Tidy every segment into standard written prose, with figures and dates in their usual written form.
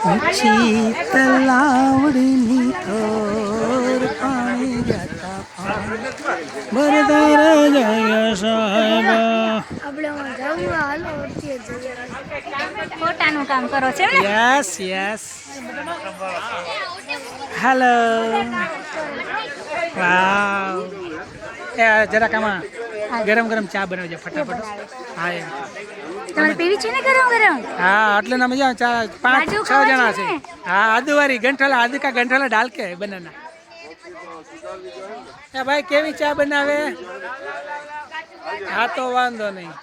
ઊંચી તલાવડીની થોર પાણી જતા બરદાર જય સાહેબ. ફોટાનું કામ કરો છો ને? Yes yes. હેલો. વાવ. એ જરાક આમાં ગરમ ગરમ ચા બનાવજો ફટાફટ. હા એમ. તમારે પીવી છે ને ગરમ ગરમ? હા એટલે ના મજા 5-6 જણા છે. હા આદુવારી ગંઠાલા આદુ કા ગંઠાલા ડાલ કે બનાના. એ ભાઈ કેવી ચા બનાવે? હા તો વાંધો નહીં.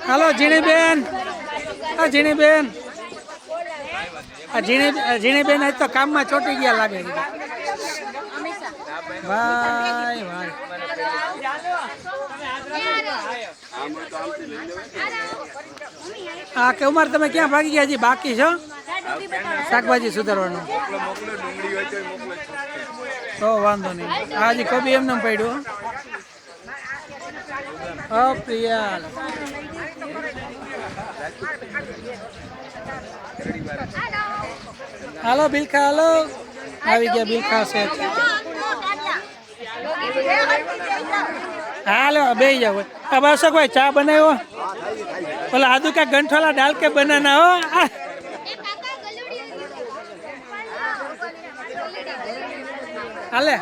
હાલો ઝીણીબેન. હા ઝીણીબેન. ઝીણીબેન આજ તો કામમાં ચોટી ગયા લાગે છે. ભાઈ ભાઈ. હા કે ઉમર તમે ક્યાં ભાગી ગયા? હજી બાકી છો શાકભાજી સુધારવાનું? તો વાંધો નહીં. હાજી કોબી એમને પડ્યું. પ્રિયાલ હાલો બિલખા હાલો. આવી ગયા બિલખા છે. હાલો બે જાવ. अब अशोक भाई चा बनायो बोला आदू का गंठोला डाल के बनाना हो. हाले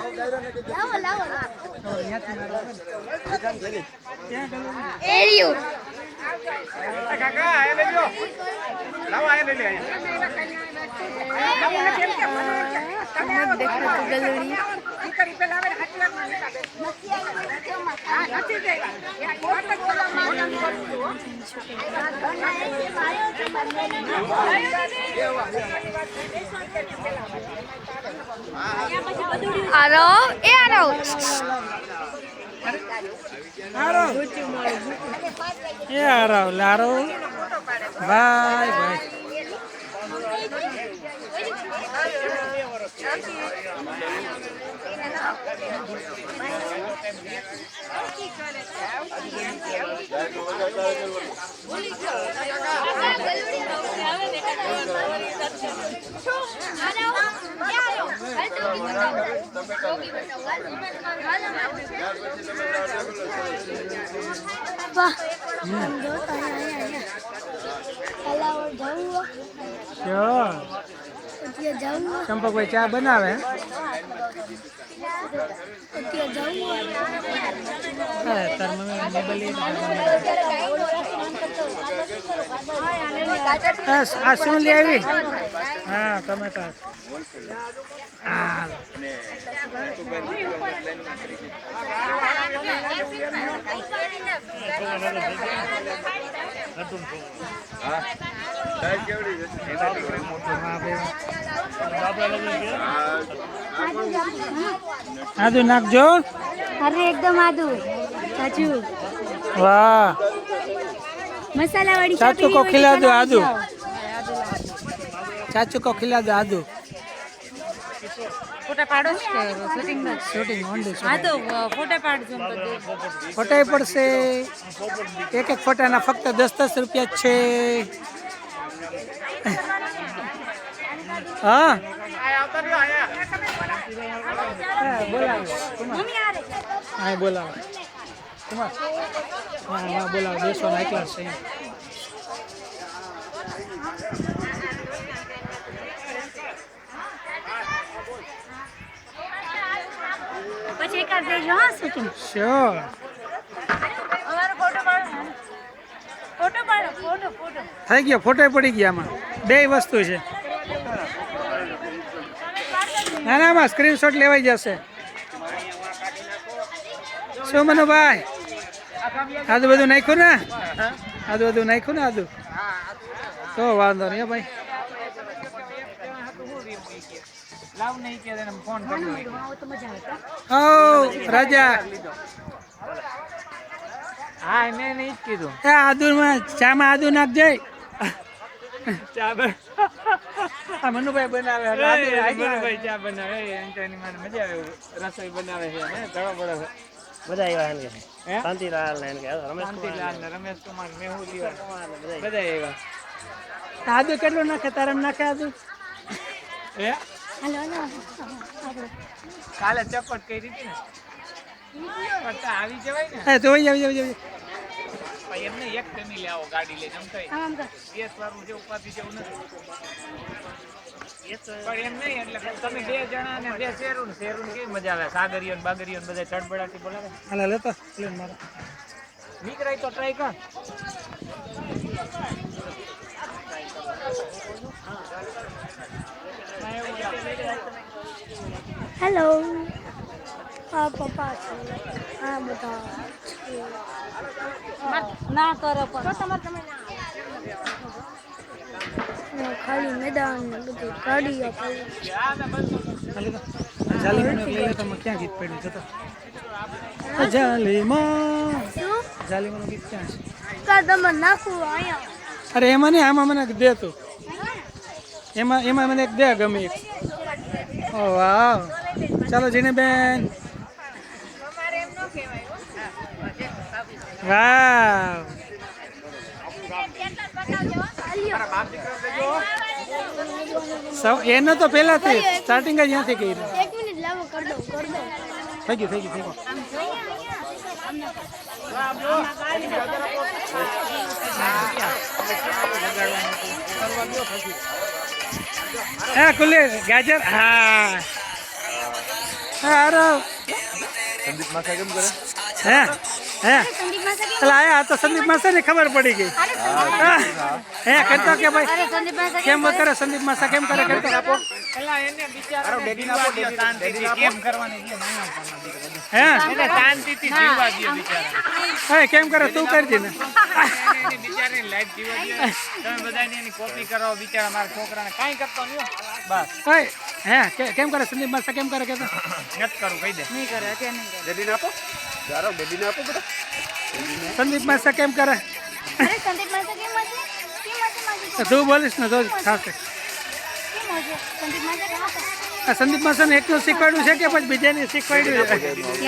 लारो भाई भाई चंपक भाई चा बनावे શું લઈ આવી? હા ટમેટા. आदू नाखजो. अरे एकदम आदू चाचू. वाह मसाला वाली चाचू को खिला दो आदू. चाचू को खिला दो आदू. फोटा पाडो शूटिंग में शूटिंग ओनली. हां तो फोटा पाडજો फोटा પડશે. એક એક ફોટાના ફક્ત 10-10 રૂપિયા છે. હા મમ્મી આ રે હા બોલાવો કુમાર. હા હા બોલાવો. બેસો ના ક્લાસ છે. પછી એક જ દેજો. હા શૂટિંગ શ્યોર. અમારો ફોટો પાડો. ફોટો પાડો. ફોટો ફોટો થઈ ગયો. ફોટો પડી ગયા. આમાં બે વસ્તુ છે. ના ના આમાં સ્ક્રીનશોટ લેવાઈ જશે. શું મનુભાઈ આદુ બધું નાખ્યું ને? આદુ બધું નાખ્યું ને? આદુ તો વાંધો નહીં ભાઈ. ઓ રાજા હા મેં નહીં કીધું. આદુ માં ચામાં આદુ નાખજે. ચા આ મનુભાઈ બનાવે મનુભાઈ ચા બનાવે એની મને મજા આવે રસોઈ બનાવે છે ને ઘણો બડો બધા આવ્યા હે હે શાંતિલાલ ને રમેશ શાંતિલાલ ને રમેશ કુમાર મેહુલ બધા આવ્યા આદુ કેટલું નાખે તારે નાખે આદુ હે કાલે ચપટ કરી હતી ને પટ્ટા આવી જવાય ને હા તો આવી ભાઈ એમને એક ફેમિલી આવો ગાડી લઈને એમ કઈ ગેસ વાળું જે ઉપાધિ જેવું નથી પણ એમ નહીં એટલે તમે 2 જણા ને 2 શેરું કેવી મજા આવે સાગરીઓ ને બાગરીઓ ને બધા ચડબડાટી બોલાવે હાલા લેતા પ્લેન મારો નીકળાય તો ટ્રાય કર હેલો હા પપ્પા છે હા બધા ના કરો પણ ખાલી મેદાન ને બધું ગાડીઓ જાલીમાં લઈ લેતા ક્યાં ગીત પડ્યું જતો જાલીમાં જાલીમાં ગીત ક્યાં છે કા તમે નાખવું અહીંયા અરે એમાં નહીં આમાં મને દે તું એમાં મને એક દે ગમે એક ઓ વાવ ચાલો જીને બેન વાવ એનો તો પહેલાથી સ્ટાર્ટિંગ જ અહીંયાથી કરી 1 મિનિટ લાવો કરી દઉં થઈ ગયું હા કુલે ગાજર હા હારો સંદીપ માસા કેમ કરે હે હે સંદીપ માસા એટલે આયા તો સંદીપ માસા ને ખબર પડી ગઈ હે કરતો કે ભાઈ સંદીપ માસા કેમ કરે સંદીપ માસા કેમ કરે કરતો આપો પેલા એને બિચારા શાંતિથી કેમ કરવાની છે હે એને શાંતિથી જીવવા દે બિચારા હે કેમ કરે તું કરજે ને એની બિચારીની લાઈફ જીવવા દે તમે બધાની એની કોપી કરો બિચારા મારા છોકરાને કાંઈ કરતો નહીં બસ હે હે કેમ કરે સંદીપ માસા કેમ કરે કેતો નથી કરું કહી દે નહીં કરે અત્યારે નહીં કરે બેબીને આપો જારો બેબીને આપો બેટા સંદીપ માસા કેમ કરે અરે સંદીપ માસા કેમ હશે તું બોલીશ ને તો જ થશે કેમ હશે સંદીપ માસા કેમ હશે આ સંદીપ માસા ને એકલું શીખવાડ્યું છે કે પછી બીજાને શીખવાડ્યું છે એ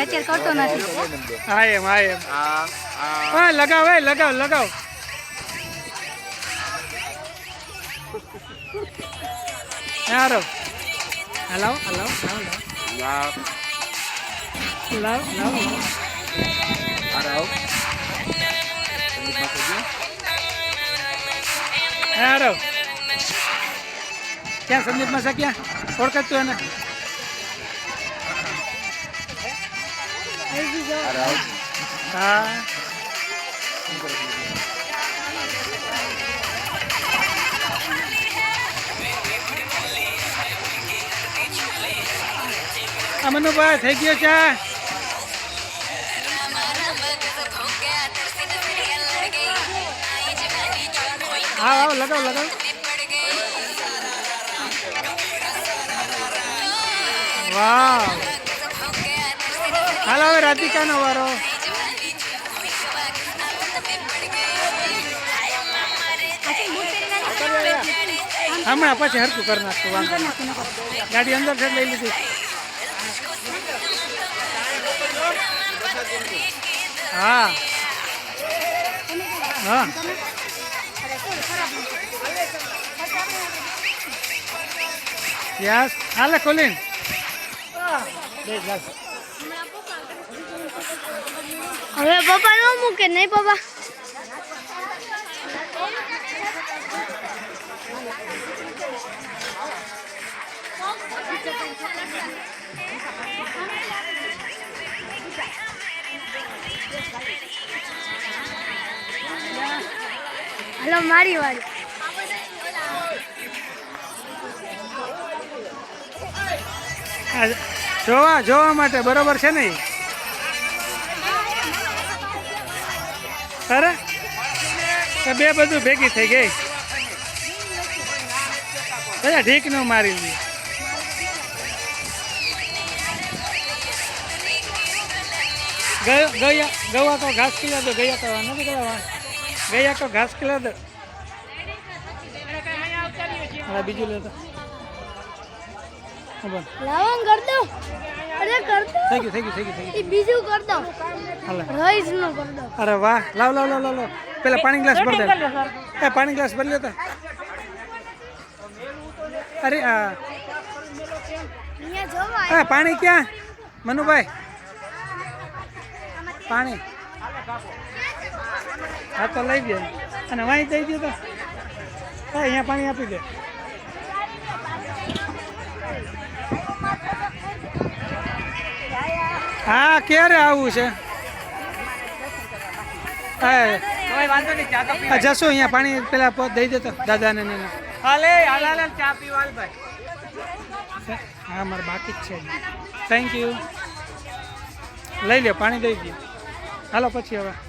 અત્યારે કરતો નથી હા એમ હા લગાવ લગાવ હારો હલાવ હારો ક્યાં સંદીપ માસા ક્યાં ઓળખ તું એને હા મનુભાઈ થઈ ગયો છે હા લગાવ વાહ હાલો હવે રાધિકાનો વારો હમણાં પછી હરકું કરી નાખતું વાંધો ગાડી અંદર છે લઈ લીધી હા યસ હાલે ખોલીન હવે પપ્પા નો મૂકે નહીં પપ્પા હલો મારી વાળી જોવા માટે બરોબર છે ને અરે બે બધું ભેગી થઈ ગઈ બધા ઠીક નું મારી દી ગવા તો ઘાસ ખીલા દો ગયા તો નથી ગયા તો ઘાસ ખીલા દો બીજું લેતો બોલ લાવણ કર દો અરે કર દો થઈ ગયું થઈ ગયું થઈ ગયું થઈ એ બીજું કર દો હાલે રઈસ નું કર દો અરે વાહ લાવ લાવ લાવ લાવ લાવ પેલા પાણી ગ્લાસ ભર દે એ પાણી ગ્લાસ ભરી લેતા અરે અહીંયા જોવા આ પાણી ક્યાં મનુભાઈ પાણી હા તો લઈ દે અને વાંઈ દઈ દે તો હા અહીંયા પાણી આપી દે હા ક્યારે આવવું છે હા કોઈ વાંધો નહીં ચા તો પી આ જશો અહીંયા પાણી પેલા દઈ દેતો દાદાને ને એને. હાલે હાલ હાલ ચા પીવાલ ભાઈ હા મારે બાકી જ છે થેન્ક યુ લઈ લે પાણી દઈ દે હાલો પછી હવે